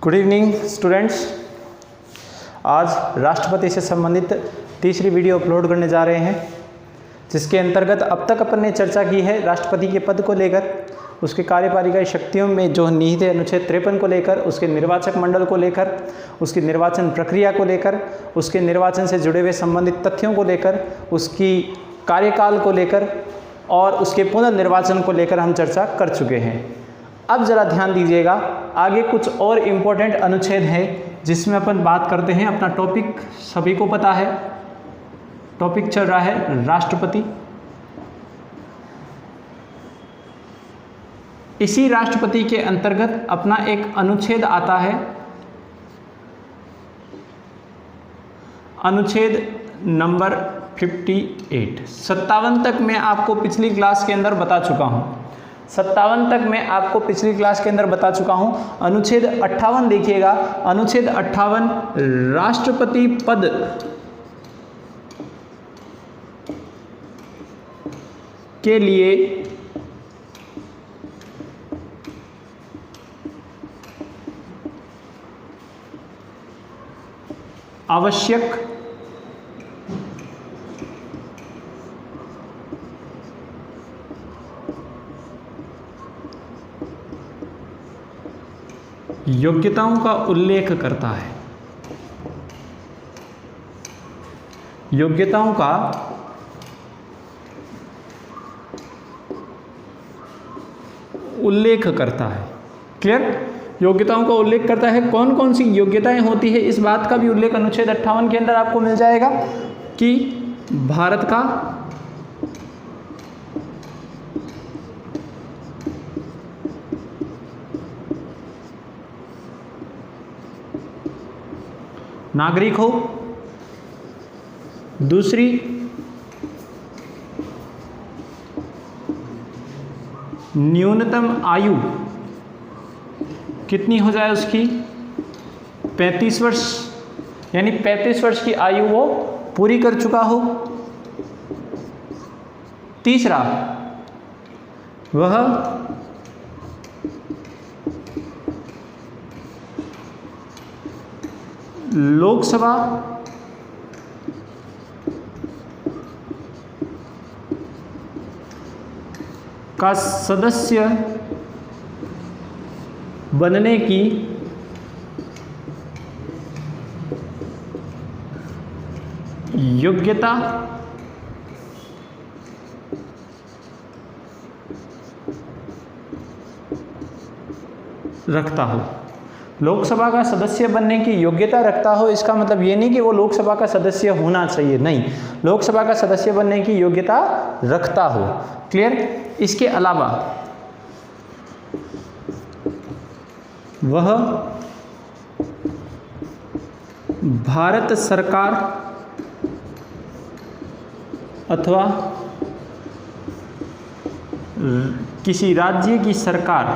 Good evening students. आज राष्ट्रपति से संबंधित तीसरी वीडियो अपलोड करने जा रहे हैं, जिसके अंतर्गत अब तक अपन ने चर्चा की है राष्ट्रपति के पद को लेकर, उसके कार्यपालिका शक्तियों में जो निहित है अनुच्छेद 53 को लेकर, उसके निर्वाचक मंडल को लेकर, उसकी निर्वाचन प्रक्रिया को लेकर, उसके निर्वाचन से जुड़े हुए संबंधित तथ्यों को लेकर, उसकी कार्यकाल को लेकर और उसके पुनर्निर्वाचन को लेकर हम चर्चा कर चुके हैं। अब ज़रा ध्यान दीजिएगा, आगे कुछ और इम्पोर्टेंट अनुच्छेद है जिसमें अपन बात करते हैं। अपना टॉपिक सभी को पता है, टॉपिक चल रहा है राष्ट्रपति। इसी राष्ट्रपति के अंतर्गत अपना एक अनुच्छेद आता है, अनुच्छेद नंबर 58। 57 तक मैं आपको पिछली क्लास के अंदर बता चुका हूं। 57 तक मैं आपको पिछली क्लास के अंदर बता चुका हूं। अनुच्छेद 58 देखिएगा। अनुच्छेद 58 राष्ट्रपति पद के लिए आवश्यक योग्यताओं का उल्लेख करता है। योग्यताओं का उल्लेख करता है। क्लियर? योग्यताओं का उल्लेख करता है। कौन कौन सी योग्यताएं होती है, इस बात का भी उल्लेख अनुच्छेद 58 के अंदर आपको मिल जाएगा कि भारत का नागरिक हो। दूसरी, न्यूनतम आयु कितनी हो जाए उसकी, 35 वर्ष, यानी 35 वर्ष की आयु वो पूरी कर चुका हो। तीसरा, वह लोकसभा का सदस्य बनने की योग्यता रखता हो। लोकसभा का सदस्य बनने की योग्यता रखता हो, इसका मतलब ये नहीं कि वो लोकसभा का सदस्य होना चाहिए, नहीं, लोकसभा का सदस्य बनने की योग्यता रखता हो। क्लियर? इसके अलावा वह भारत सरकार अथवा किसी राज्य की सरकार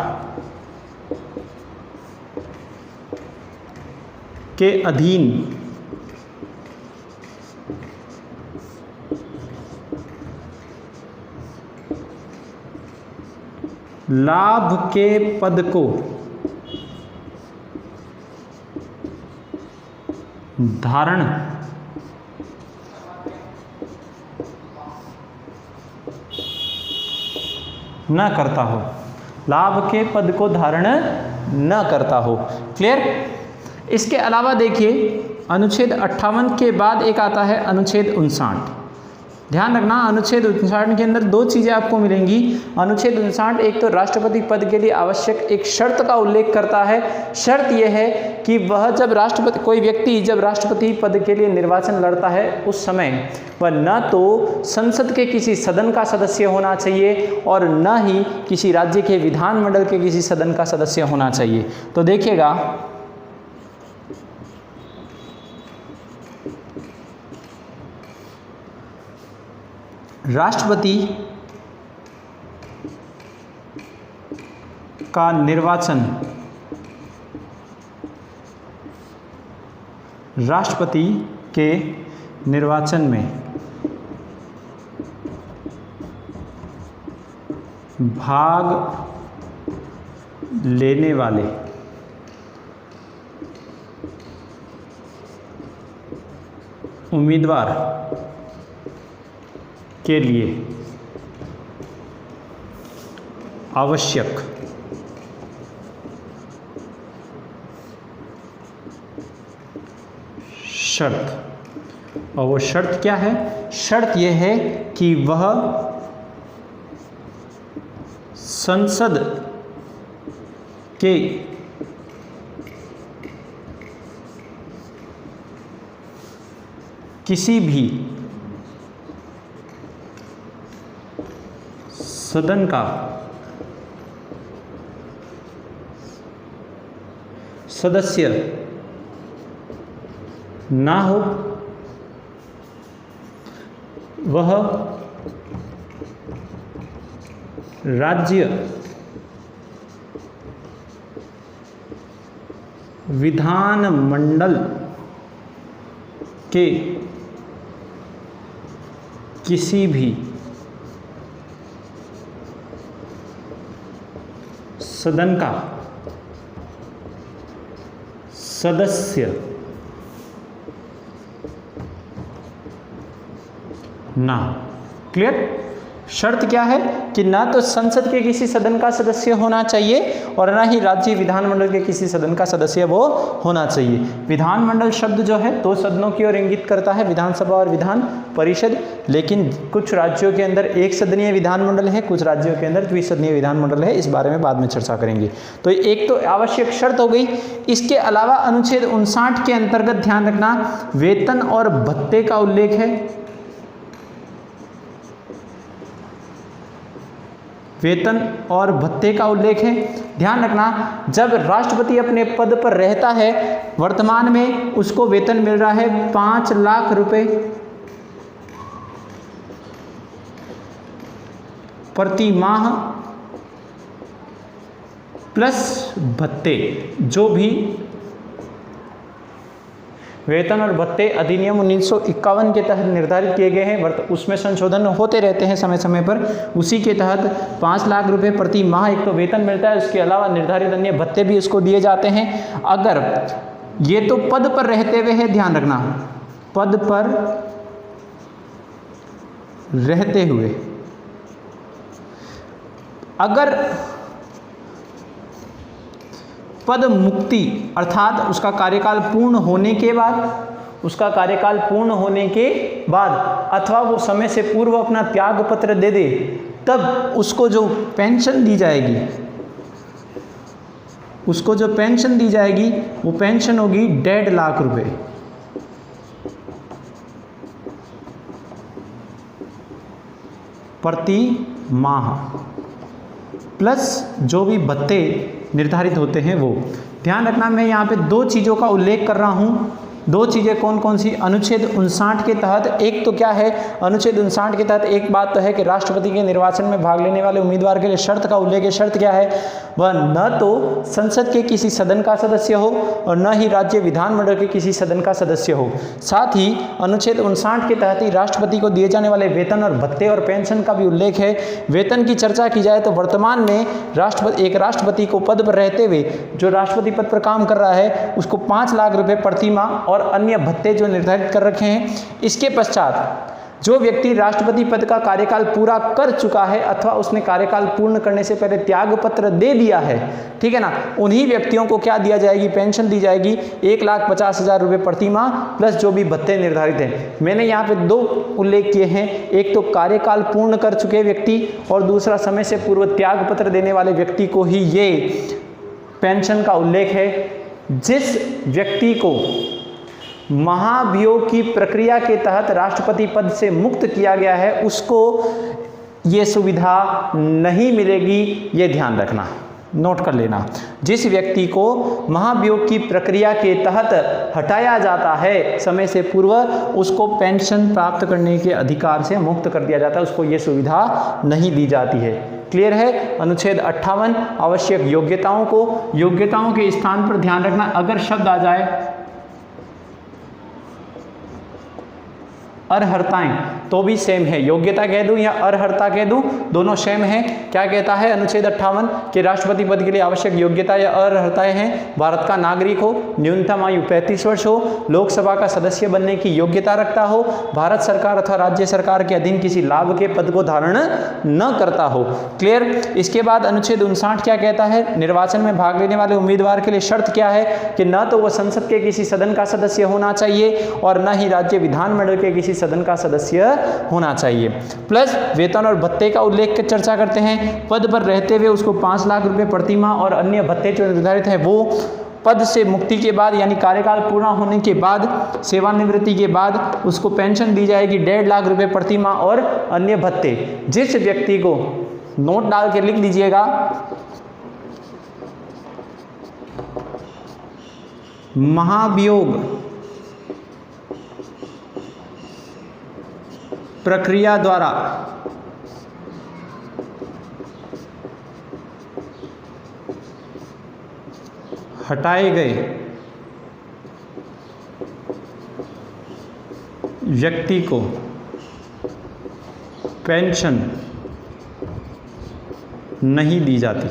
के अधीन लाभ के पद को धारण न करता हो। लाभ के पद को धारण न करता हो। क्लियर? इसके अलावा देखिए, अनुच्छेद 58 के बाद एक आता है अनुच्छेद 59। ध्यान रखना, अनुच्छेद 59 के अंदर दो चीज़ें आपको मिलेंगी। अनुच्छेद 59 एक तो राष्ट्रपति पद के लिए आवश्यक एक शर्त का उल्लेख करता है। शर्त यह है कि वह जब राष्ट्रपति, कोई व्यक्ति जब राष्ट्रपति पद के लिए निर्वाचन लड़ता है उस समय वह न तो संसद के किसी सदन का सदस्य होना चाहिए और न ही किसी राज्य के विधानमंडल के किसी सदन का सदस्य होना चाहिए। तो देखिएगा, राष्ट्रपति का निर्वाचन राष्ट्रपति के निर्वाचन में भाग लेने वाले उम्मीदवार के लिए आवश्यक शर्त। और वो शर्त क्या है? शर्त यह है कि वह संसद के किसी भी सदन का सदस्य ना हो, वह राज्य विधानमंडल के किसी भी सदन का सदस्य ना। क्लियर? शर्त क्या है कि ना तो संसद के किसी सदन का सदस्य होना चाहिए और ना ही राज्य विधानमंडल के किसी सदन का सदस्य वो होना चाहिए। विधानमंडल शब्द जो है दो सदनों की ओर इंगित करता है, विधानसभा और विधान परिषद, लेकिन कुछ राज्यों के अंदर एक सदनीय विधानमंडल है, कुछ राज्यों के अंदर द्विसदनीय विधानमंडल है। इस बारे में बाद में चर्चा करेंगे। तो एक तो आवश्यक शर्त हो गई। इसके अलावा अनुच्छेद 59 के अंतर्गत ध्यान रखना वेतन और भत्ते का उल्लेख है। वेतन और भत्ते का उल्लेख है। ध्यान रखना जब राष्ट्रपति अपने पद पर रहता है, वर्तमान में उसको वेतन मिल रहा है 5 लाख रुपए प्रति माह प्लस भत्ते। जो भी वेतन और भत्ते अधिनियम 1951 के तहत निर्धारित किए गए हैं, उसमें संशोधन होते रहते हैं समय समय पर। उसी के तहत 5 लाख रुपए प्रति माह एक तो वेतन मिलता है, उसके अलावा निर्धारित अन्य भत्ते भी उसको दिए जाते हैं। अगर ये तो पद पर रहते हुए है, ध्यान रखना पद पर रहते हुए, अगर पद मुक्ति अर्थात उसका कार्यकाल पूर्ण होने के बाद, अथवा वो समय से पूर्व अपना त्याग पत्र दे दे, तब उसको जो पेंशन दी जाएगी, वो पेंशन होगी 1.5 लाख रुपए प्रति माह, प्लस जो भी भत्ते निर्धारित होते हैं वो। ध्यान रखना मैं यहाँ पे 2 चीज़ों का उल्लेख कर रहा हूँ। 2 चीज़ें कौन कौन सी? अनुच्छेद 59 के तहत एक तो क्या है, अनुच्छेद 59 के तहत एक बात तो है कि राष्ट्रपति के निर्वाचन में भाग लेने वाले उम्मीदवार के लिए शर्त का उल्लेख है। शर्त क्या है? वह न तो संसद के किसी सदन का सदस्य हो और न ही राज्य विधानमंडल के किसी सदन का सदस्य हो। साथ ही अनुच्छेद 59 के तहत ही राष्ट्रपति को दिए जाने वाले वेतन और भत्ते और पेंशन का भी उल्लेख है। वेतन की चर्चा की जाए तो वर्तमान में एक राष्ट्रपति को पद पर रहते हुए जो राष्ट्रपति पद पर काम कर रहा है उसको 5 लाख रुपए प्रति माह और अन्य भत्ते जो निर्धारित कर रखे हैं। इसके पश्चात जो व्यक्ति राष्ट्रपति पद का कार्यकाल पूरा कर चुका है अथवा उसने कार्यकाल पूर्ण करने से पहले त्याग पत्र दे दिया है, ठीक है ना, उन्हीं व्यक्तियों को क्या दिया जाएगी? पेंशन दी जाएगी 1,50,000 रुपये प्रति माह प्लस जो भी भत्ते निर्धारित हैं। मैंने यहाँ पे 2 उल्लेख किए हैं, एक तो कार्यकाल पूर्ण कर चुके व्यक्ति और दूसरा समय से पूर्व त्याग पत्र देने वाले व्यक्ति को ही ये पेंशन का उल्लेख है। जिस व्यक्ति को महाभियोग की प्रक्रिया के तहत राष्ट्रपति पद से मुक्त किया गया है उसको ये सुविधा नहीं मिलेगी, ये ध्यान रखना, नोट कर लेना। जिस व्यक्ति को महाभियोग की प्रक्रिया के तहत हटाया जाता है समय से पूर्व, उसको पेंशन प्राप्त करने के अधिकार से मुक्त कर दिया जाता है, उसको ये सुविधा नहीं दी जाती है। क्लियर है? अनुच्छेद 58 आवश्यक योग्यताओं के स्थान पर ध्यान रखना अगर शब्द आ जाए अर्हताएं, तो भी सेम है, योग्यता कह दूं या अर्हता कह दूं, दोनों सेम है। क्या कहता है अनुच्छेद 58 कि राष्ट्रपति पद के लिए आवश्यक योग्यता या अर्हताएं हैं, भारत का नागरिक हो, न्यूनतम आयु 35 वर्ष हो, लोकसभा का सदस्य बनने की योग्यता रखता हो, भारत सरकार अथवा राज्य सरकार के अधीन किसी लाभ के पद को धारण न करता हो। क्लियर। इसके बाद अनुच्छेद 59 क्या कहता है, निर्वाचन में भाग लेने वाले उम्मीदवार के लिए शर्त क्या है कि न तो वह संसद के किसी सदन का सदस्य होना चाहिए और न ही राज्य विधानमंडल के किसी सदन का सदस्य होना चाहिए। प्लस वेतन और भत्ते का उल्लेख कर चर्चा करते हैं। पद पर रहते हुए उसको 5 लाख रुपए प्रति माह और अन्य भत्ते जो निर्धारित है वो पद से मुक्ति के बाद यानी कार्यकाल पूरा होने के बाद, सेवानिवृत्ति के बाद उसको पेंशन दी जाएगी 1.5 लाख रुपए प्रति माह और अन्य भत्ते। जिस व्यक्ति को नोट डाल के लिख लीजिएगा, महाभियोग प्रक्रिया द्वारा हटाए गए व्यक्ति को पेंशन नहीं दी जाती।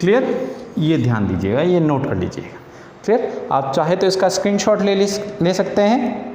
क्लियर, ये ध्यान दीजिएगा, ये नोट कर लीजिएगा। फिर आप चाहे तो इसका स्क्रीनशॉट ले सकते हैं।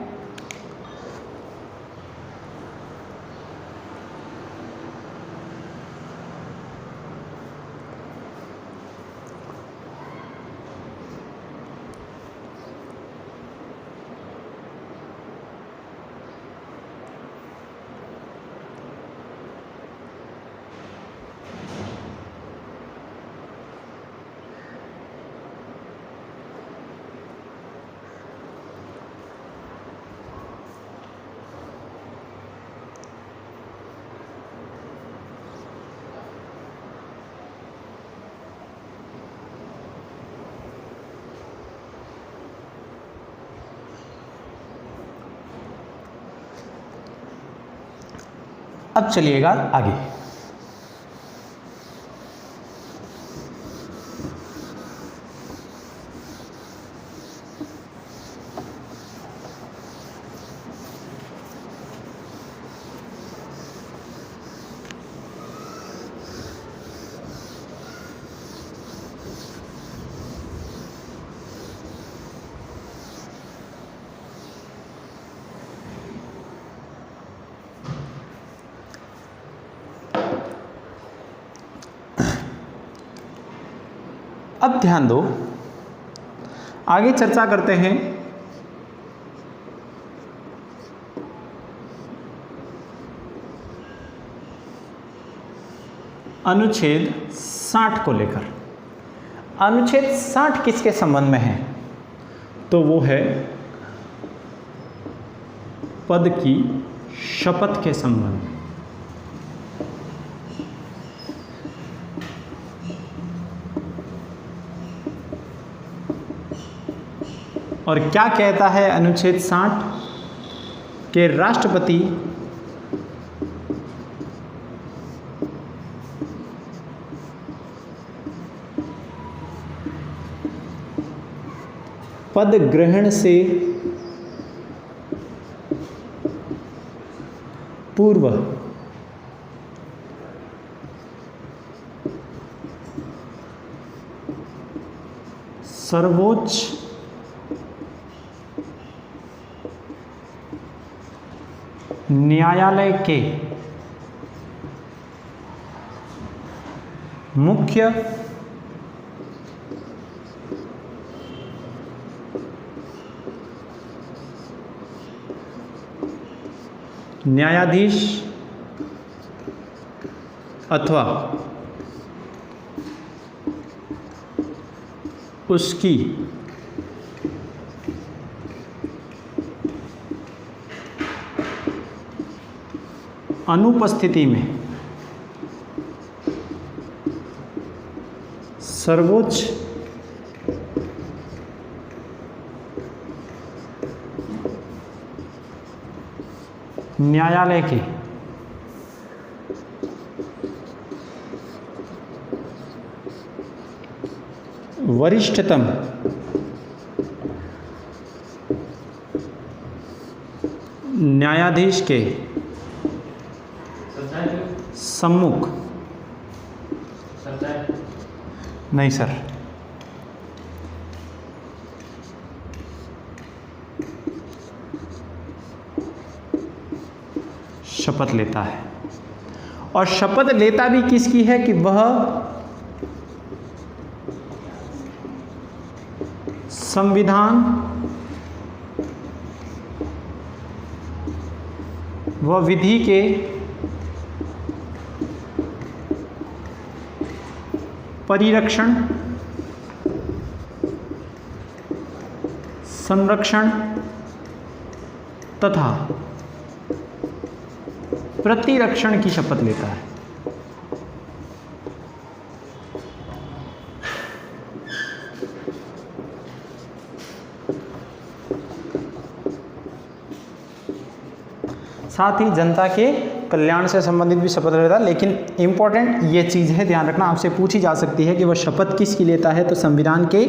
अब चलिएगा आगे। अब ध्यान दो, आगे चर्चा करते हैं अनुच्छेद 60 को लेकर। अनुच्छेद 60 किसके संबंध में है? तो वो है पद की शपथ के संबंध में। और क्या कहता है अनुच्छेद 60 के राष्ट्रपति पद ग्रहण से पूर्व सर्वोच्च न्यायालय के मुख्य न्यायाधीश अथवा उसकी अनुपस्थिति में सर्वोच्च न्यायालय के वरिष्ठतम न्यायाधीश के सम्मुख, नहीं सर, शपथ लेता है। और शपथ लेता भी किसकी है कि वह संविधान व विधि के परिरक्षण, संरक्षण तथा प्रतिरक्षण की शपथ लेता है। साथ ही जनता के कल्याण से संबंधित भी शपथ लेता है। लेकिन इंपॉर्टेंट ये चीज़ है, ध्यान रखना, आपसे पूछी जा सकती है कि वह शपथ किसकी लेता है, तो संविधान के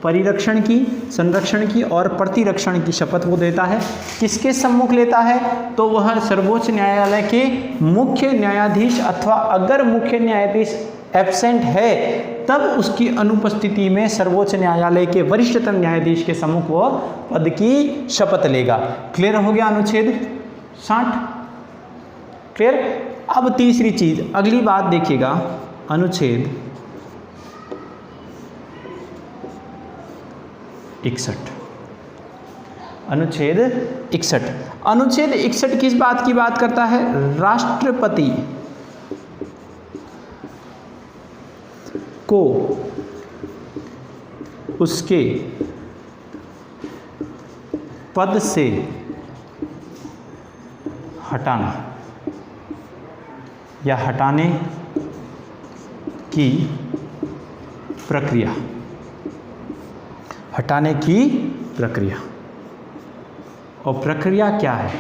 परिरक्षण की, संरक्षण की और प्रतिरक्षण की शपथ वो देता है। किसके सम्मुख लेता है, तो वह सर्वोच्च न्यायालय के मुख्य न्यायाधीश अथवा अगर मुख्य न्यायाधीश एब्सेंट है तब उसकी अनुपस्थिति में सर्वोच्च न्यायालय के वरिष्ठतम न्यायाधीश के सम्मुख वह पद की शपथ लेगा। क्लियर हो गया अनुच्छेद 60? क्लियर। अब तीसरी चीज, अगली बात देखिएगा, अनुच्छेद 61। अनुच्छेद 61, अनुच्छेद 61 किस बात की बात करता है? राष्ट्रपति को उसके पद से हटाना या हटाने की प्रक्रिया, हटाने की प्रक्रिया। और प्रक्रिया क्या है,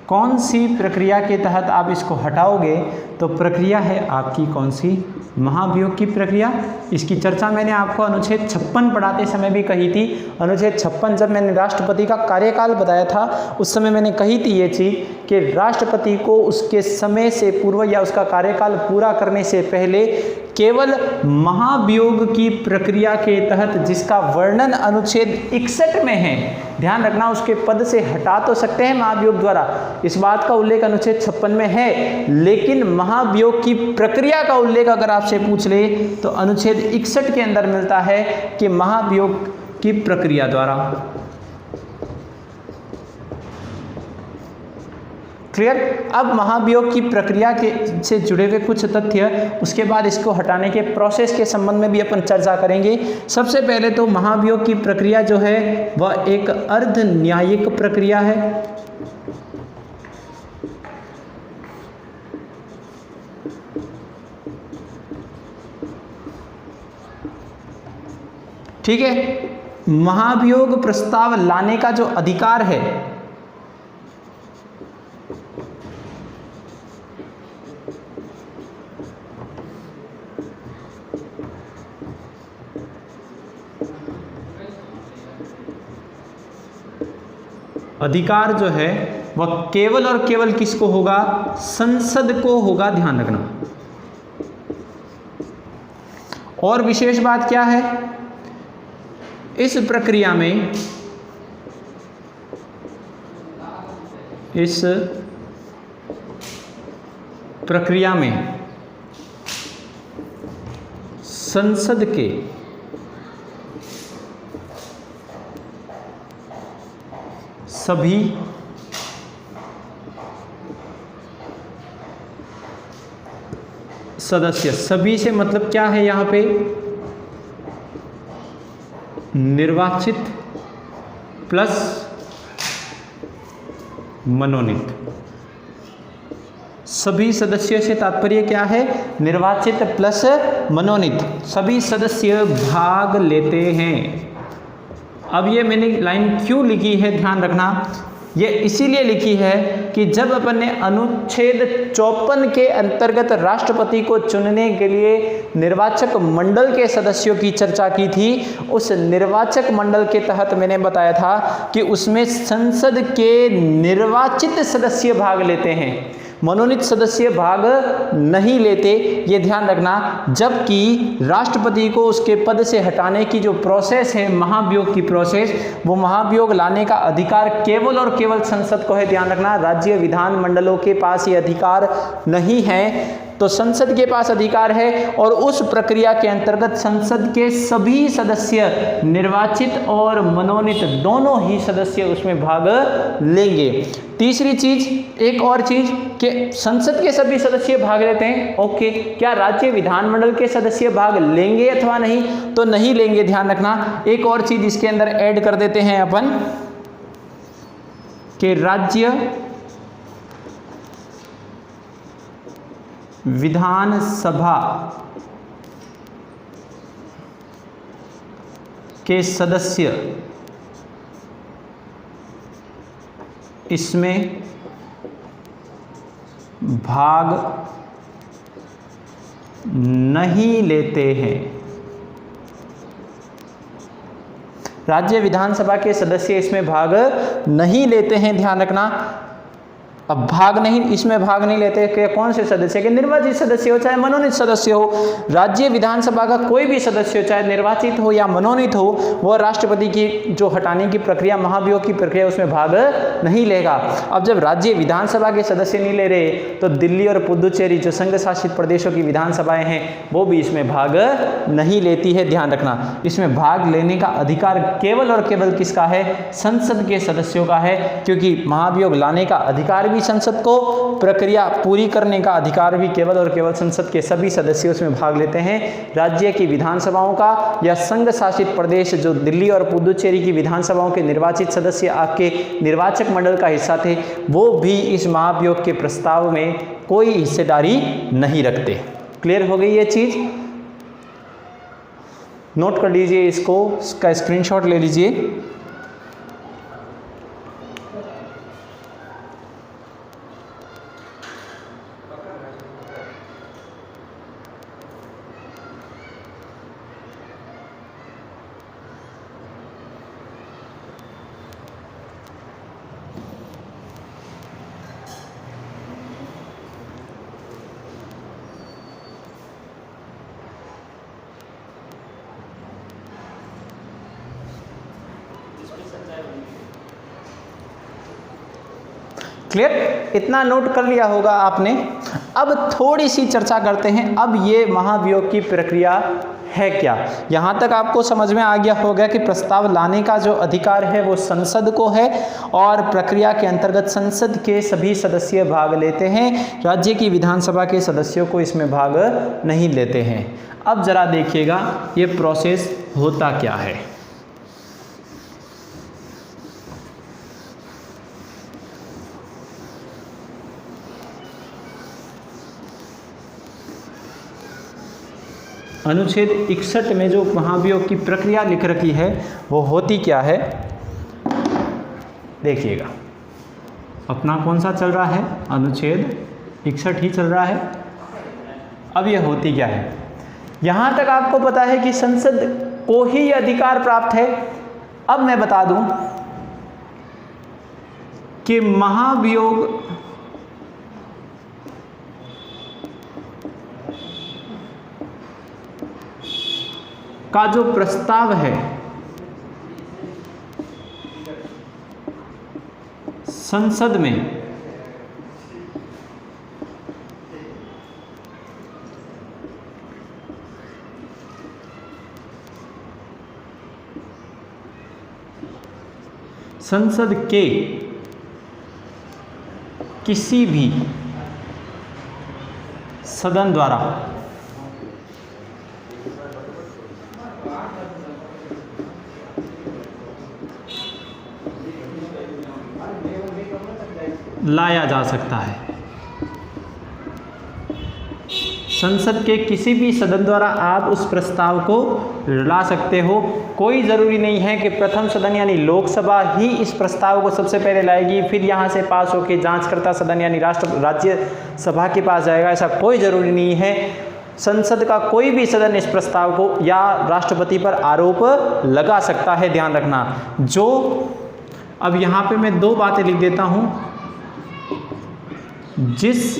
कौन सी प्रक्रिया के तहत आप इसको हटाओगे? तो प्रक्रिया है आपकी कौन सी? महाभियोग की प्रक्रिया। इसकी चर्चा मैंने आपको अनुच्छेद 56 पढ़ाते समय भी कही थी। अनुच्छेद 56 जब मैंने राष्ट्रपति का कार्यकाल बताया था उस समय मैंने कही थी ये चीज़ कि राष्ट्रपति को उसके समय से पूर्व या उसका कार्यकाल पूरा करने से पहले केवल महाभियोग की प्रक्रिया के तहत, जिसका वर्णन अनुच्छेद 61 में है, ध्यान रखना, उसके पद से हटा तो सकते हैं महाभियोग द्वारा, इस बात का उल्लेख अनुच्छेद 56 में है, लेकिन महाभियोग की प्रक्रिया का उल्लेख अगर आपसे पूछ ले तो अनुच्छेद 61 के अंदर मिलता है कि महाभियोग की प्रक्रिया द्वारा। क्लियर। अब महाभियोग की प्रक्रिया के से जुड़े हुए कुछ तथ्य, उसके बाद इसको हटाने के प्रोसेस के संबंध में भी अपन चर्चा करेंगे। सबसे पहले तो महाभियोग की प्रक्रिया जो है वह एक अर्ध न्यायिक प्रक्रिया है। ठीक है, महाभियोग प्रस्ताव लाने का जो अधिकार है अधिकार जो है वह केवल और केवल किसको होगा? संसद को होगा, ध्यान रखना। और विशेष बात क्या है, इस प्रक्रिया में, इस प्रक्रिया में संसद के सभी सदस्य, सभी से मतलब क्या है यहाँ पे? निर्वाचित प्लस मनोनीत। सभी सदस्यों से तात्पर्य क्या है? निर्वाचित प्लस मनोनीत, सभी सदस्य भाग लेते हैं। अब ये मैंने लाइन क्यों लिखी है, ध्यान रखना, ये इसीलिए लिखी है कि जब अपन ने अनुच्छेद 54 के अंतर्गत राष्ट्रपति को चुनने के लिए निर्वाचक मंडल के सदस्यों की चर्चा की थी, उस निर्वाचक मंडल के तहत मैंने बताया था कि उसमें संसद के निर्वाचित सदस्य भाग लेते हैं, मनोनीत सदस्य भाग नहीं लेते, ये ध्यान रखना। जबकि राष्ट्रपति को उसके पद से हटाने की जो प्रोसेस है, महाभियोग की प्रोसेस, वो महाभियोग लाने का अधिकार केवल और केवल संसद को है, ध्यान रखना। राज्य विधान मंडलों के पास ये अधिकार नहीं है, तो संसद के पास अधिकार है और उस प्रक्रिया के अंतर्गत संसद के सभी सदस्य, निर्वाचित और मनोनीत दोनों ही सदस्य उसमें भाग लेंगे। तीसरी चीज, एक और चीज कि संसद के सभी सदस्य भाग लेते हैं, ओके, क्या राज्य विधानमंडल के सदस्य भाग लेंगे अथवा नहीं? तो नहीं लेंगे, ध्यान रखना। एक और चीज इसके अंदर ऐड कर देते हैं अपन कि राज्य विधानसभा के सदस्य इसमें भाग नहीं लेते हैं। राज्य विधानसभा के सदस्य इसमें भाग नहीं लेते हैं, ध्यान रखना। अब भाग नहीं, इसमें भाग नहीं लेते कि कौन से सदस्य के? निर्वाचित सदस्य हो चाहे मनोनीत सदस्य हो। राज्य विधानसभा का कोई भी सदस्य हो, चाहे निर्वाचित हो या मनोनीत हो, वो राष्ट्रपति की जो हटाने की प्रक्रिया, महाभियोग की प्रक्रिया, उसमें भाग नहीं लेगा। अब जब राज्य विधानसभा के सदस्य नहीं ले रहे, तो दिल्ली और पुदुचेरी जो संघ शासित प्रदेशों की विधानसभाएं हैं, वो भी इसमें भाग नहीं लेती है, ध्यान रखना। इसमें भाग लेने का अधिकार केवल और केवल किसका है? संसद के सदस्यों का है, क्योंकि महाभियोग लाने का अधिकार भी संसद को, प्रक्रिया पूरी करने का अधिकार भी केवल और केवल संसद के सभी सदस्य उसमें भाग लेते हैं। राज्य की विधानसभाओं का या संघ शासित प्रदेश जो दिल्ली और पुदुचेरी की विधानसभाओं के निर्वाचित सदस्य आपके निर्वाचक मंडल का हिस्सा थे, वो भी इस महाभियोग के प्रस्ताव में कोई हिस्सेदारी नहीं रखते। क्लियर हो गई ये चीज? नोट कर लीजिए इसको, इसका स्क्रीनशॉट ले लीजिए। क्लियर? इतना नोट कर लिया होगा आपने। अब थोड़ी सी चर्चा करते हैं, अब ये महाभियोग की प्रक्रिया है क्या। यहाँ तक आपको समझ में आ गया होगा कि प्रस्ताव लाने का जो अधिकार है वो संसद को है और प्रक्रिया के अंतर्गत संसद के सभी सदस्य भाग लेते हैं, राज्य की विधानसभा के सदस्यों को इसमें भाग नहीं लेते हैं। अब जरा देखिएगा ये प्रोसेस होता क्या है। अनुच्छेद 61 में जो महाभियोग की प्रक्रिया लिख रखी है वो होती क्या है, देखिएगा। अपना कौन सा चल रहा है? अनुच्छेद 61 ही चल रहा है। अब ये होती क्या है, यहाँ तक आपको पता है कि संसद को ही अधिकार प्राप्त है। अब मैं बता दूं कि महाभियोग का जो प्रस्ताव है संसद में संसद के किसी भी सदन द्वारा लाया जा सकता है। संसद के किसी भी सदन द्वारा आप उस प्रस्ताव को ला सकते हो। कोई ज़रूरी नहीं है कि प्रथम सदन यानी लोकसभा ही इस प्रस्ताव को सबसे पहले लाएगी, फिर यहाँ से पास होकर जांचकर्ता सदन यानी राज्यसभा के पास जाएगा, ऐसा कोई ज़रूरी नहीं है। संसद का कोई भी सदन इस प्रस्ताव को या राष्ट्रपति पर आरोप लगा सकता है, ध्यान रखना। जो अब यहाँ पे मैं दो बातें लिख देता हूँ। जिस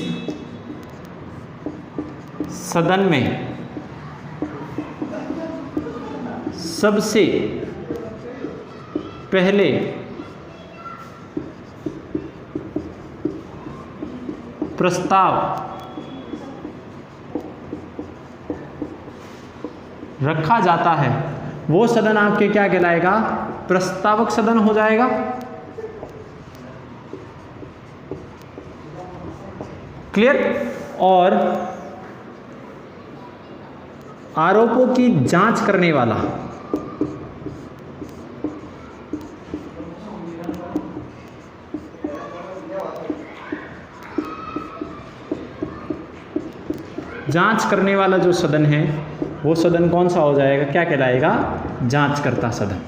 सदन में सबसे पहले प्रस्ताव रखा जाता है वो सदन आपके क्या कहलाएगा? प्रस्तावक सदन हो जाएगा। क्लियर? और आरोपों की जांच करने वाला जो सदन है वो सदन कौन सा हो जाएगा? क्या कहलाएगा? जांचकर्ता सदन।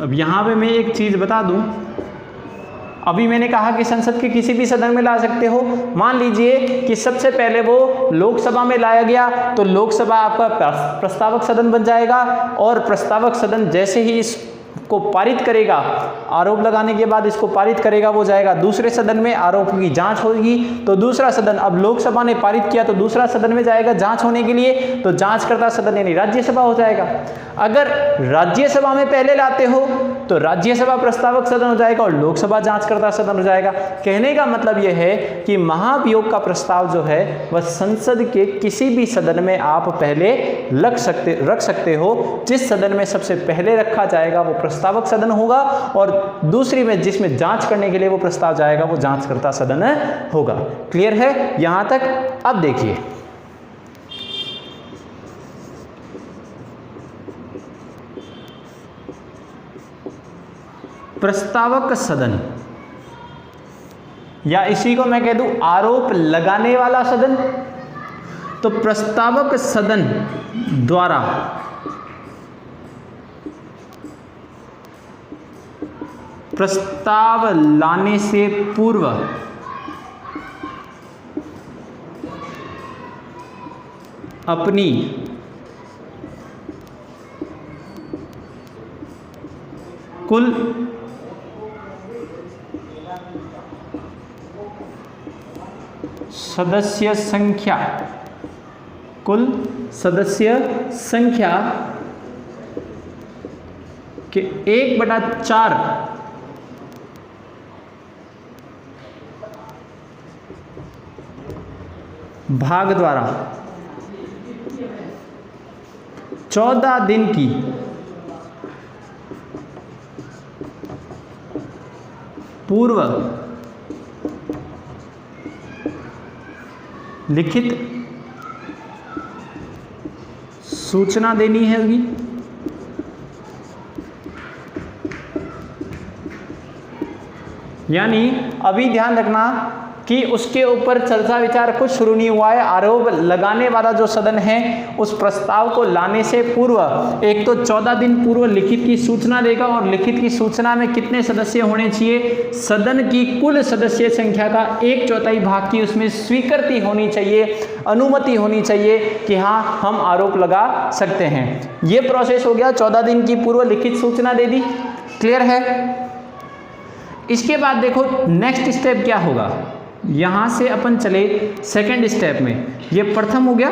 अब यहाँ पे मैं एक चीज़ बता दूं, अभी मैंने कहा कि संसद के किसी भी सदन में ला सकते हो। मान लीजिए कि सबसे पहले वो लोकसभा में लाया गया तो लोकसभा आपका प्रस्तावक सदन बन जाएगा, और प्रस्तावक सदन जैसे ही इसको पारित करेगा, आरोप लगाने के बाद इसको पारित करेगा, वो जाएगा दूसरे सदन में, आरोप की जांच होगी तो दूसरा सदन, अब लोकसभा ने पारित किया तो दूसरा सदन में जाएगा जांच होने के लिए, तो जांचकर्ता सदन यानी राज्यसभा हो जाएगा। अगर राज्यसभा में पहले लाते हो तो राज्यसभा प्रस्तावक सदन हो जाएगा और लोकसभा जांचकर्ता सदन हो जाएगा। कहने का मतलब यह है कि महाभियोग का प्रस्ताव जो है वह संसद के किसी भी सदन में आप पहले रख सकते हो। जिस सदन में सबसे पहले रखा जाएगा वो प्रस्तावक सदन होगा, और दूसरी में जिसमें जांच करने के लिए वो प्रस्ताव जाएगा वो जांचकर्ता सदन होगा। क्लियर है यहां तक? अब देखिए, प्रस्तावक सदन या इसी को मैं कह दूं आरोप लगाने वाला सदन, तो प्रस्तावक सदन द्वारा प्रस्ताव लाने से पूर्व अपनी कुल सदस्य संख्या के 1/4 भाग द्वारा 14 दिन की पूर्व लिखित सूचना देनी है होगी। यानी अभी ध्यान रखना कि उसके ऊपर चर्चा विचार कुछ शुरू नहीं हुआ है। आरोप लगाने वाला जो सदन है उस प्रस्ताव को लाने से पूर्व एक तो 14 दिन पूर्व लिखित की सूचना देगा, और लिखित की सूचना में कितने सदस्य होने चाहिए? सदन की कुल सदस्य संख्या का 1/4 भाग की उसमें स्वीकृति होनी चाहिए, अनुमति होनी चाहिए कि हाँ हम आरोप लगा सकते हैं। ये प्रोसेस हो गया, 14 दिन की पूर्व लिखित सूचना दे दी। क्लियर है? इसके बाद देखो नेक्स्ट स्टेप क्या होगा। यहां से अपन चले सेकंड स्टेप में। ये प्रथम हो गया,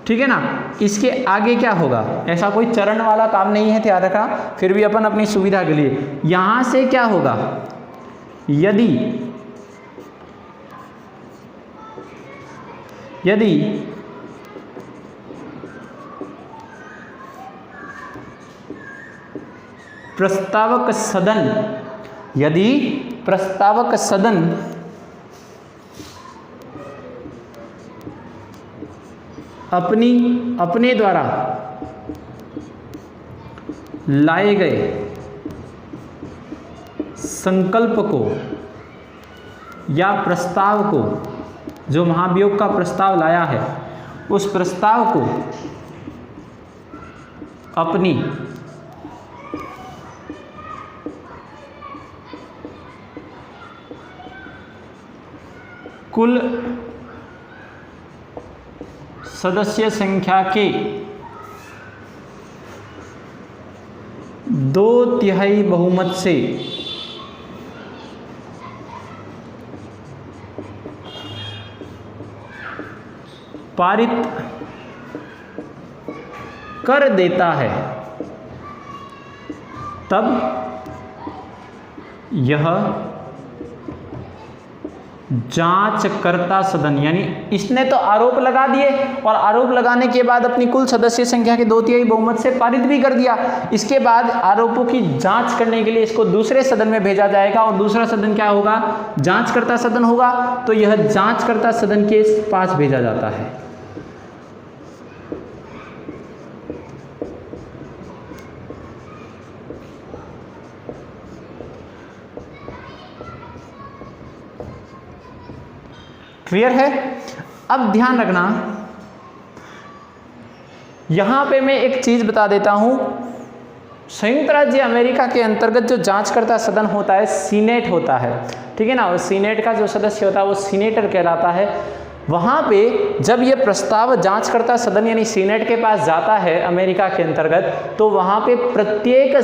ठीक है ना। इसके आगे क्या होगा? ऐसा कोई चरण वाला काम नहीं है, ध्यान रखना, फिर भी अपन अपनी सुविधा के लिए। यहां से क्या होगा? यदि प्रस्तावक सदन अपने द्वारा लाए गए संकल्प को या प्रस्ताव को, जो महाभियोग का प्रस्ताव लाया है, उस प्रस्ताव को अपनी कुल सदस्य संख्या के 2/3 बहुमत से पारित कर देता है, तब यह जांचकर्ता सदन, यानी इसने तो आरोप लगा दिए और आरोप लगाने के बाद अपनी कुल सदस्य संख्या के 2/3 बहुमत से पारित भी कर दिया। इसके बाद आरोपों की जांच करने के लिए इसको दूसरे सदन में भेजा जाएगा और दूसरा सदन क्या होगा? जांचकर्ता सदन होगा। तो यह जांचकर्ता सदन के पास भेजा जाता है। क्लियर है? अब ध्यान रखना, यहां पे मैं एक चीज बता देता हूं। संयुक्त राज्य अमेरिका के अंतर्गत जो जांचकर्ता सदन होता है, सीनेट होता है, ठीक है ना। और सीनेट का जो सदस्य होता है वो सीनेटर कहलाता है। वहां पे जब ये प्रस्ताव जांचकर्ता सदन यानी सीनेट के पास जाता है अमेरिका के अंतर्गत, तो वहां पे प्रत्येक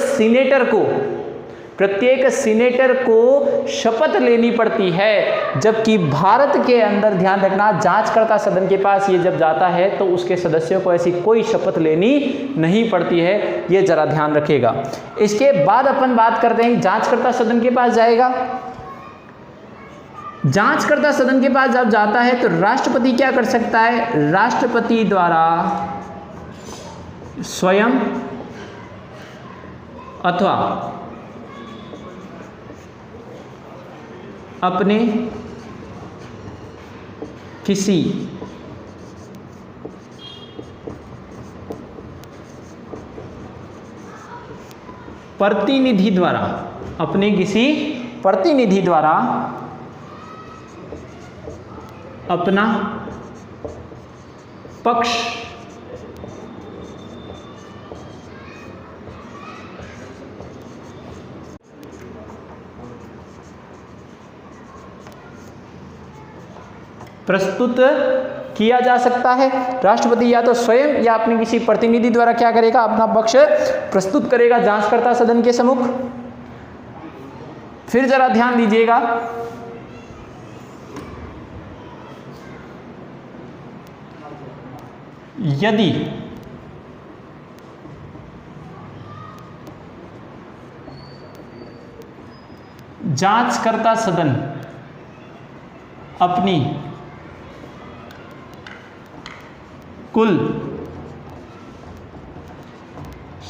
सीनेटर को शपथ लेनी पड़ती है। जबकि भारत के अंदर ध्यान रखना, जांचकर्ता सदन के पास ये जब जाता है तो उसके सदस्यों को ऐसी कोई शपथ लेनी नहीं पड़ती है, ये जरा ध्यान रखिएगा। इसके बाद अपन बात करते हैं, जांचकर्ता सदन के पास जाएगा। जांचकर्ता सदन के पास जब जाता है तो राष्ट्रपति क्या कर सकता है? राष्ट्रपति द्वारा स्वयं अथवा अपने किसी प्रतिनिधि द्वारा अपना पक्ष प्रस्तुत किया जा सकता है। राष्ट्रपति या तो स्वयं या अपने किसी प्रतिनिधि द्वारा क्या करेगा? अपना पक्ष प्रस्तुत करेगा जांचकर्ता सदन के सम्मुख। फिर जरा ध्यान दीजिएगा, यदि जांचकर्ता सदन अपनी कुल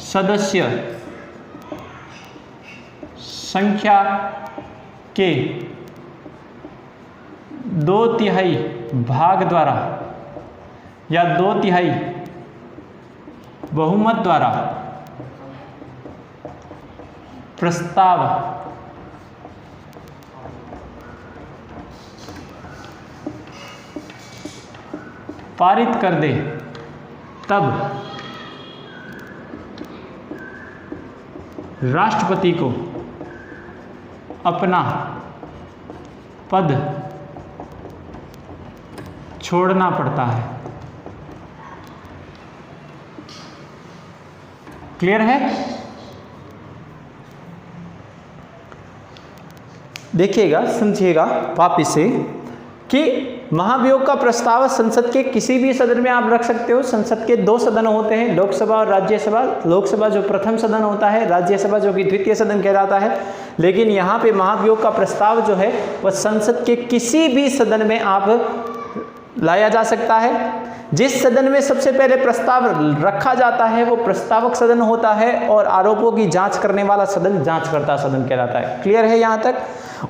सदस्य संख्या के 2/3 भाग द्वारा या 2/3 बहुमत द्वारा प्रस्ताव पारित कर दे, तब राष्ट्रपति को अपना पद छोड़ना पड़ता है। क्लियर है? देखिएगा, समझिएगा वापिस से कि महाभियोग का प्रस्ताव संसद के किसी भी सदन में आप रख सकते हो। संसद के 2 सदन होते हैं, लोकसभा और राज्यसभा। लोकसभा जो प्रथम सदन होता है, राज्यसभा जो कि द्वितीय सदन कहलाता है। लेकिन यहाँ पे महाभियोग का प्रस्ताव जो है वह संसद के किसी भी सदन में आप लाया जा सकता है। जिस सदन में सबसे पहले प्रस्ताव रखा जाता है वो प्रस्तावक सदन होता है और आरोपों की जांच करने वाला सदन जांचकर्ता सदन कहलाता है। क्लियर है यहाँ तक?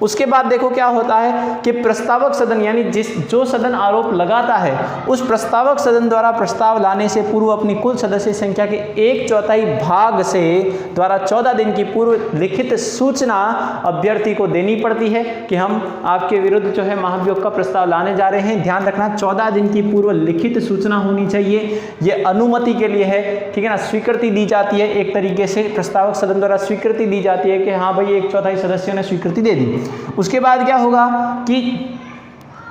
उसके बाद देखो क्या होता है कि प्रस्तावक सदन यानी जो सदन आरोप लगाता है उस प्रस्तावक सदन द्वारा प्रस्ताव लाने से पूर्व अपनी कुल सदस्य संख्या के 1/4 भाग से द्वारा 14 दिन की पूर्व लिखित सूचना अभ्यर्थी को देनी पड़ती है कि हम आपके विरुद्ध जो है महाभियोग का प्रस्ताव लाने जा रहे हैं। ध्यान रखना 14 दिन की पूर्व लिखित सूचना होनी चाहिए। ये अनुमति के लिए है, ठीक है ना, स्वीकृति दी जाती है एक तरीके से, प्रस्तावक सदन द्वारा स्वीकृति दी जाती है कि हाँ भाई 1/4 सदस्यों ने स्वीकृति दे दी। उसके बाद क्या होगा कि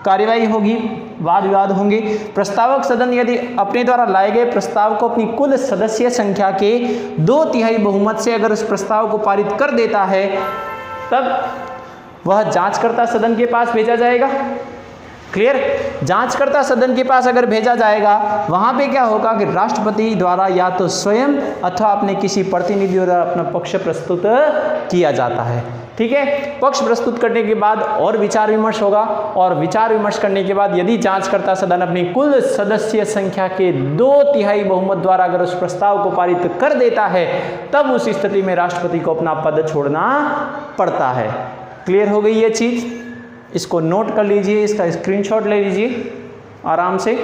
कार्यवाही होगी, वाद विवाद होंगे। प्रस्तावक सदन यदि अपने द्वारा लाए गए प्रस्ताव को अपनी कुल सदस्य संख्या के 2/3 बहुमत से अगर उस प्रस्ताव को पारित कर देता है तब वह जांचकर्ता सदन के पास भेजा जाएगा। क्लियर? जांचकर्ता सदन के पास अगर भेजा जाएगा वहां पे क्या होगा कि राष्ट्रपति द्वारा या तो स्वयं अथवा अपने किसी प्रतिनिधि द्वारा अपना पक्ष प्रस्तुत किया जाता है। ठीक है, पक्ष प्रस्तुत करने के बाद और विचार विमर्श होगा और विचार विमर्श करने के बाद यदि जांचकर्ता सदन अपनी कुल सदस्य संख्या के 2/3 बहुमत द्वारा अगर उस प्रस्ताव को पारित कर देता है तब उस स्थिति में राष्ट्रपति को अपना पद छोड़ना पड़ता है। क्लियर हो गई ये चीज? इसको नोट कर लीजिए, इसका स्क्रीनशॉट ले लीजिए आराम से।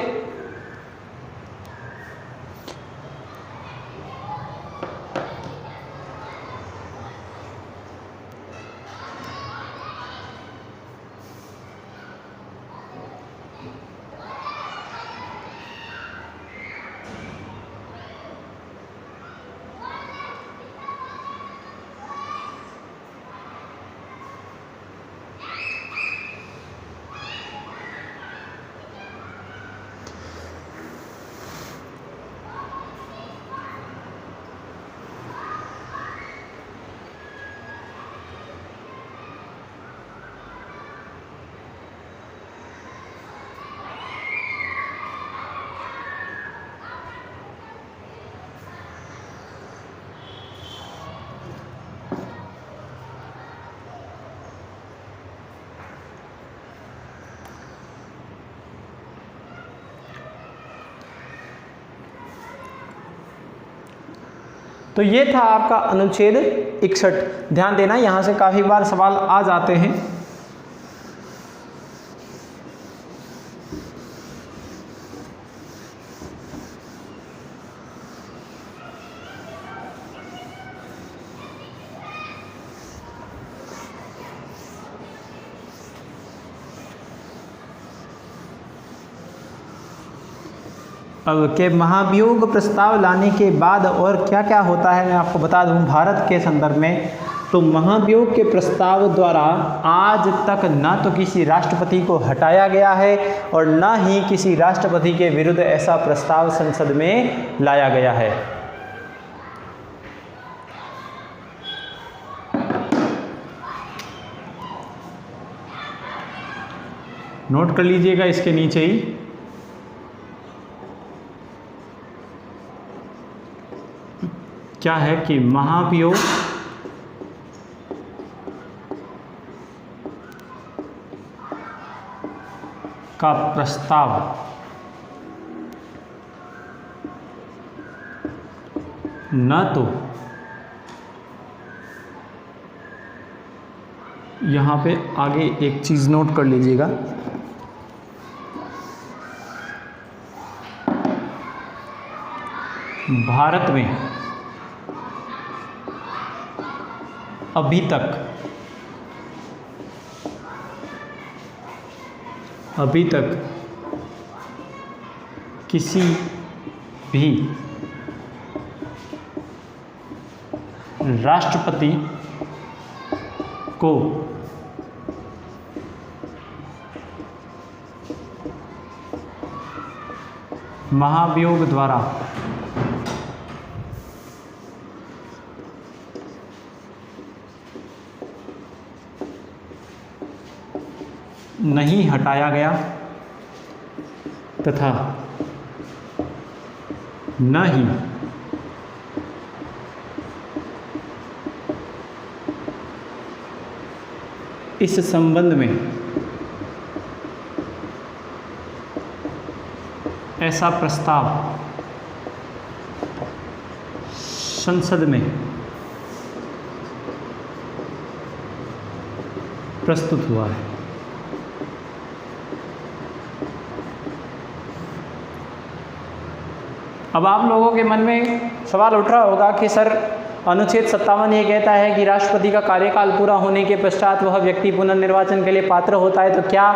तो ये था आपका अनुच्छेद 61। ध्यान देना, यहाँ से काफ़ी बार सवाल आ जाते हैं। अब के महाभियोग प्रस्ताव लाने के बाद और क्या क्या होता है मैं आपको बता दूं भारत के संदर्भ में। तो महाभियोग के प्रस्ताव द्वारा आज तक न तो किसी राष्ट्रपति को हटाया गया है और न ही किसी राष्ट्रपति के विरुद्ध ऐसा प्रस्ताव संसद में लाया गया है। नोट कर लीजिएगा इसके नीचे ही। क्या है कि महाभियोग का प्रस्ताव न तो यहाँ पे आगे एक चीज़ नोट कर लीजिएगा, भारत में अभी तक किसी भी राष्ट्रपति को महाभियोग द्वारा नहीं हटाया गया तथा न ही इस संबंध में ऐसा प्रस्ताव संसद में प्रस्तुत हुआ है। अब आप लोगों के मन में सवाल उठ रहा होगा कि सर अनुच्छेद 57 ये कहता है कि राष्ट्रपति का कार्यकाल पूरा होने के पश्चात वह व्यक्ति पुनर्निर्वाचन के लिए पात्र होता है, तो क्या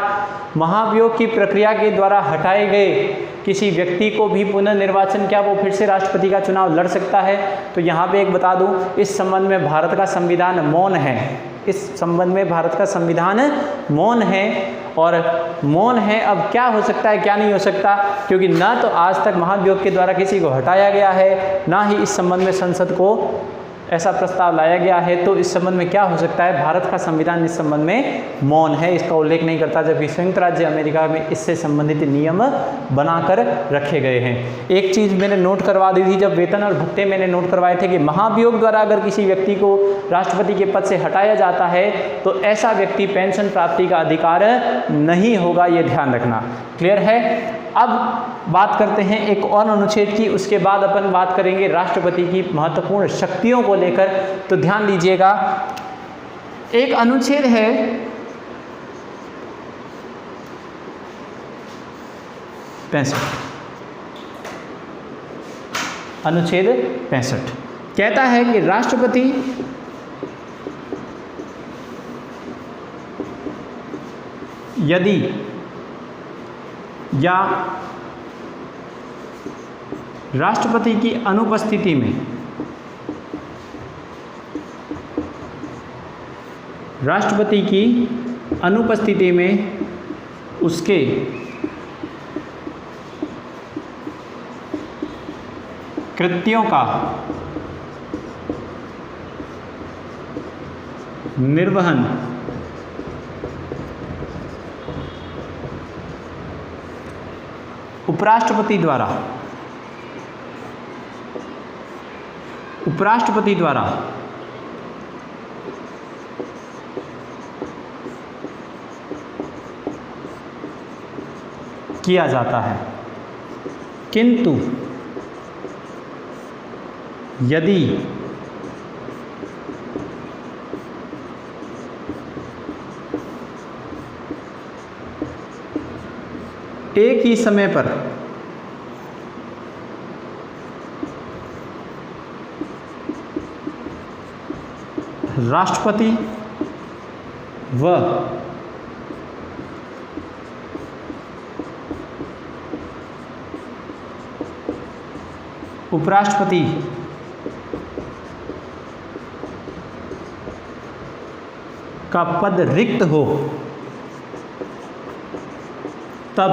महाभियोग की प्रक्रिया के द्वारा हटाए गए किसी व्यक्ति को भी पुनर्निर्वाचन, क्या वो फिर से राष्ट्रपति का चुनाव लड़ सकता है? तो यहाँ पे एक बता दूँ, इस संबंध में भारत का संविधान मौन है। इस संबंध में भारत का संविधान मौन है, और मौन है। अब क्या हो सकता है क्या नहीं हो सकता, क्योंकि ना तो आज तक महाभियोग के द्वारा किसी को हटाया गया है, ना ही इस संबंध में संसद को ऐसा प्रस्ताव लाया गया है। तो इस संबंध में क्या हो सकता है, भारत का संविधान इस संबंध में मौन है, इसका उल्लेख नहीं करता, जबकि संयुक्त राज्य अमेरिका में इससे संबंधित नियम बनाकर रखे गए हैं। एक चीज़ मैंने नोट करवा दी थी, जब वेतन और भत्ते मैंने नोट करवाए थे कि महाभियोग द्वारा अगर किसी व्यक्ति को राष्ट्रपति के पद से हटाया जाता है तो ऐसा व्यक्ति पेंशन प्राप्ति का अधिकार नहीं होगा, ये ध्यान रखना। क्लियर है? अब बात करते हैं एक और अनुच्छेद की, उसके बाद अपन बात करेंगे राष्ट्रपति की महत्वपूर्ण शक्तियों को लेकर। तो ध्यान दीजिएगा, एक अनुच्छेद है अनुच्छेद 65 कहता है कि राष्ट्रपति यदि या राष्ट्रपति की अनुपस्थिति में उसके कृत्यों का निर्वहन उपराष्ट्रपति द्वारा किया जाता है, किंतु यदि एक ही समय पर राष्ट्रपति व उपराष्ट्रपति का पद रिक्त हो, तब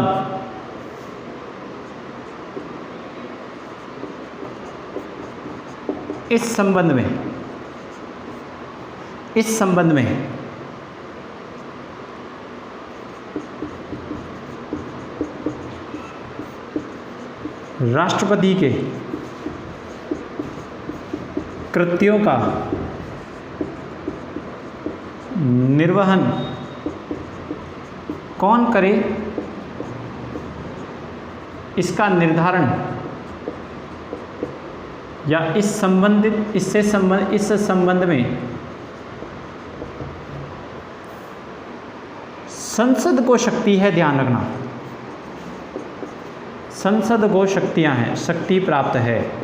इस संबंध में राष्ट्रपति के कृत्यों का निर्वहन कौन करे, इसका निर्धारण या इस संबंध में संसद को शक्ति है। ध्यान रखना, संसद को शक्तियां हैं, शक्ति प्राप्त है।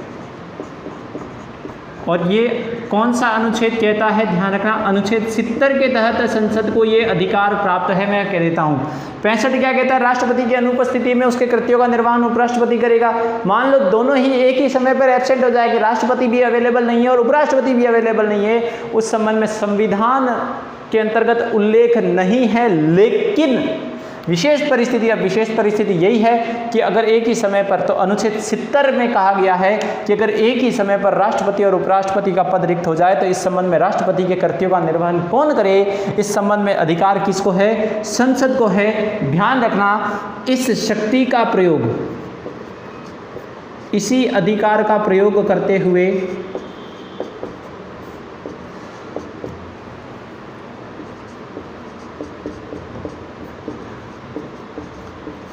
और ये कौन सा अनुच्छेद कहता है, ध्यान रखना, अनुच्छेद 70 के तहत संसद को ये अधिकार प्राप्त है। मैं कह देता हूँ 65 क्या कहता है, राष्ट्रपति की अनुपस्थिति में उसके कृत्यों का निर्वहन उपराष्ट्रपति करेगा। मान लो दोनों ही एक ही समय पर एब्सेंट हो जाएगी, राष्ट्रपति भी अवेलेबल नहीं है और उपराष्ट्रपति भी अवेलेबल नहीं है, उस संबंध में संविधान के अंतर्गत उल्लेख नहीं है। लेकिन विशेष परिस्थिति यही है कि अगर एक ही समय पर, तो अनुच्छेद 70 में कहा गया है कि अगर एक ही समय पर राष्ट्रपति और उपराष्ट्रपति का पद रिक्त हो जाए तो इस संबंध में राष्ट्रपति के कृत्यों का निर्वहन कौन करे, इस संबंध में अधिकार किसको है, संसद को है। ध्यान रखना, इस शक्ति का प्रयोग, इसी अधिकार का प्रयोग करते हुए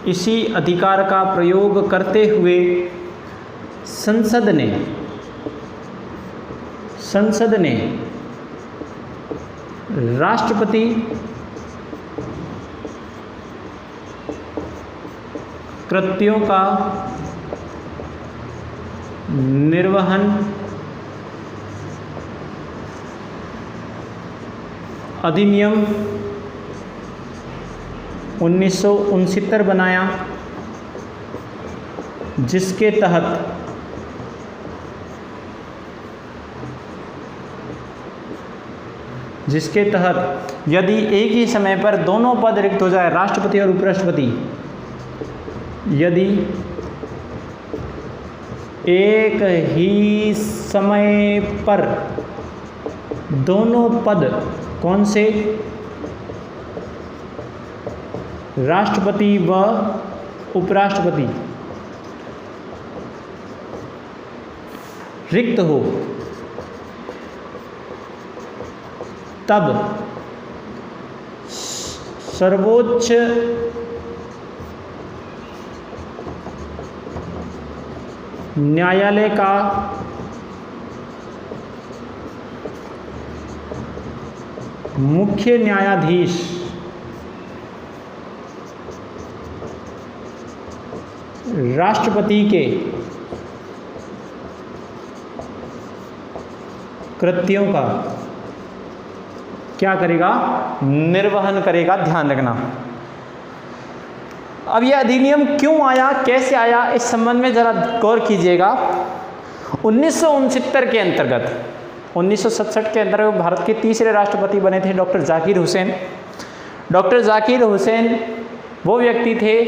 इसी अधिकार का प्रयोग करते हुए संसद ने राष्ट्रपति कृत्यों का निर्वहन अधिनियम 1969 बनाया, जिसके तहत यदि एक ही समय पर दोनों पद रिक्त हो जाए, राष्ट्रपति और उपराष्ट्रपति, यदि एक ही समय पर दोनों पद कौन से, राष्ट्रपति व उपराष्ट्रपति, रिक्त हो, तब सर्वोच्च न्यायालय का मुख्य न्यायाधीश राष्ट्रपति के कृत्यों का क्या करेगा, निर्वहन करेगा। ध्यान रखना। अब यह अधिनियम क्यों आया, कैसे आया, इस संबंध में जरा गौर कीजिएगा। 1969 के अंतर्गत, 1967 के अंतर्गत भारत के तीसरे राष्ट्रपति बने थे डॉक्टर जाकिर हुसैन। डॉक्टर जाकिर हुसैन वो व्यक्ति थे,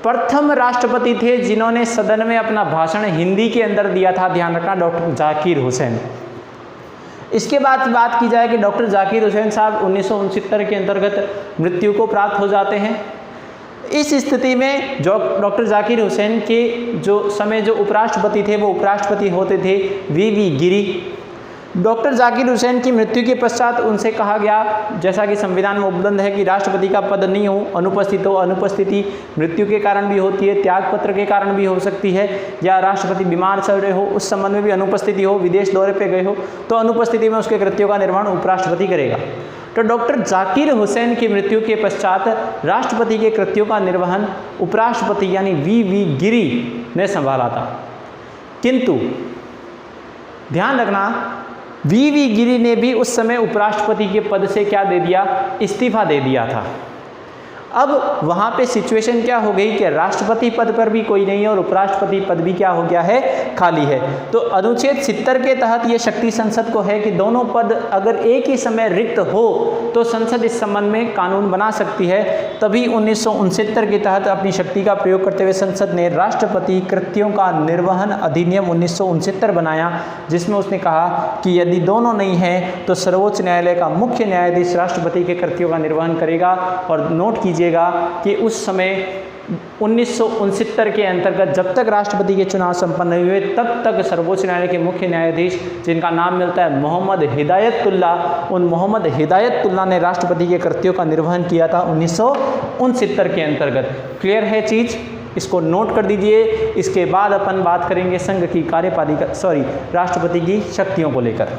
प्रथम राष्ट्रपति थे जिन्होंने सदन में अपना भाषण हिंदी के अंदर दिया था। ध्यान रखना, डॉक्टर जाकिर हुसैन। इसके बाद बात की जाए कि डॉक्टर जाकिर हुसैन साहब 1969 के अंतर्गत मृत्यु को प्राप्त हो जाते हैं। इस स्थिति में जो डॉक्टर जाकिर हुसैन के जो उपराष्ट्रपति थे, वो उपराष्ट्रपति होते थे वी गिरी। डॉक्टर जाकिर हुसैन की मृत्यु के पश्चात उनसे कहा गया, जैसा कि संविधान में उपलब्ध है, कि राष्ट्रपति का पद नहीं हो, अनुपस्थित हो। अनुपस्थिति मृत्यु के कारण भी होती है, त्यागपत्र के कारण भी हो सकती है, या राष्ट्रपति बीमार चल रहे हो, उस संबंध में भी अनुपस्थिति हो, विदेश दौरे पे गए हो, तो अनुपस्थिति में उसके कृत्यों का निर्वहन उपराष्ट्रपति करेगा। तो डॉक्टर जाकिर हुसैन की मृत्यु के पश्चात राष्ट्रपति के कृत्यों का निर्वहन उपराष्ट्रपति यानी वी गिरी ने संभाला था। किंतु ध्यान रखना, वी गिरी ने भी उस समय उपराष्ट्रपति के पद से क्या दे दिया, इस्तीफा दे दिया था। अब वहाँ पे सिचुएशन क्या हो गई कि राष्ट्रपति पद पर भी कोई नहीं है और उपराष्ट्रपति पद भी क्या हो गया है, खाली है। तो अनुच्छेद 70 के तहत ये शक्ति संसद को है कि दोनों पद अगर एक ही समय रिक्त हो तो संसद इस संबंध में कानून बना सकती है। तभी 1969 के तहत अपनी शक्ति का प्रयोग करते हुए संसद ने राष्ट्रपति कृत्यों का निर्वहन अधिनियम 1969 बनाया, जिसमें उसने कहा कि यदि दोनों नहीं हैं तो सर्वोच्च न्यायालय का मुख्य न्यायाधीश राष्ट्रपति के कृत्यों का निर्वहन करेगा। और नोट कीजिएगा कि उस समय 1969 के अंतर्गत जब तक राष्ट्रपति के चुनाव संपन्न नहीं हुए, तब तक सर्वोच्च न्यायालय के मुख्य न्यायाधीश, जिनका नाम मिलता है मोहम्मद हिदायतुल्ला, उन मोहम्मद हिदायतुल्ला ने राष्ट्रपति के कृत्यों का निर्वहन किया था 1969 के अंतर्गत। क्लियर है चीज, इसको नोट कर दीजिए। इसके बाद अपन बात करेंगे संघ की कार्यपालिका राष्ट्रपति की शक्तियों को लेकर।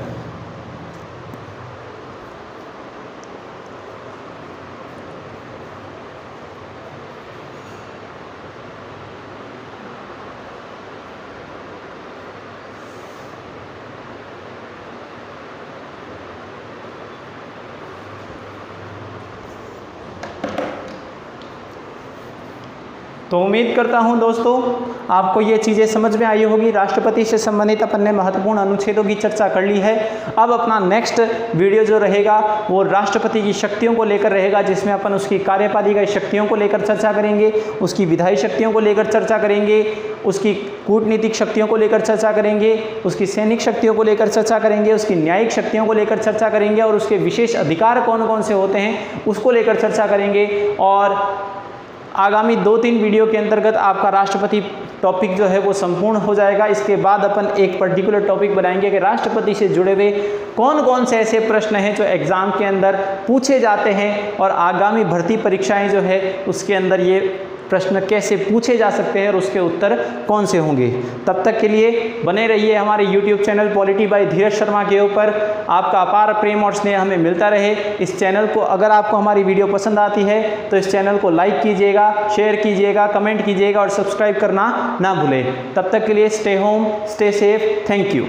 तो उम्मीद करता हूं दोस्तों आपको ये चीज़ें समझ में आई होगी। राष्ट्रपति से संबंधित अपन ने महत्वपूर्ण अनुच्छेदों की चर्चा कर ली है। अब अपना नेक्स्ट वीडियो जो रहेगा वो राष्ट्रपति की शक्तियों को लेकर रहेगा, जिसमें अपन उसकी कार्यपालिका शक्तियों को लेकर चर्चा करेंगे, उसकी विधायी शक्तियों को लेकर चर्चा करेंगे, उसकी कूटनीतिक शक्तियों को लेकर चर्चा करेंगे, उसकी सैनिक शक्तियों को लेकर चर्चा करेंगे, उसकी न्यायिक शक्तियों को लेकर चर्चा करेंगे, और उसके विशेष अधिकार कौन कौन से होते हैं उसको लेकर चर्चा करेंगे। और आगामी 2-3 वीडियो के अंतर्गत आपका राष्ट्रपति टॉपिक जो है वो संपूर्ण हो जाएगा। इसके बाद अपन एक पर्टिकुलर टॉपिक बनाएंगे कि राष्ट्रपति से जुड़े हुए कौन कौन से ऐसे प्रश्न हैं जो एग्ज़ाम के अंदर पूछे जाते हैं और आगामी भर्ती परीक्षाएं जो है उसके अंदर ये प्रश्न कैसे पूछे जा सकते हैं और उसके उत्तर कौन से होंगे। तब तक के लिए बने रहिए हमारे YouTube चैनल पॉलिटी बाय धीरज शर्मा के ऊपर। आपका अपार प्रेम और स्नेह हमें मिलता रहे। इस चैनल को अगर आपको हमारी वीडियो पसंद आती है तो इस चैनल को लाइक कीजिएगा, शेयर कीजिएगा, कमेंट कीजिएगा और सब्सक्राइब करना ना भूलें। तब तक के लिए stay home, stay safe, thank you.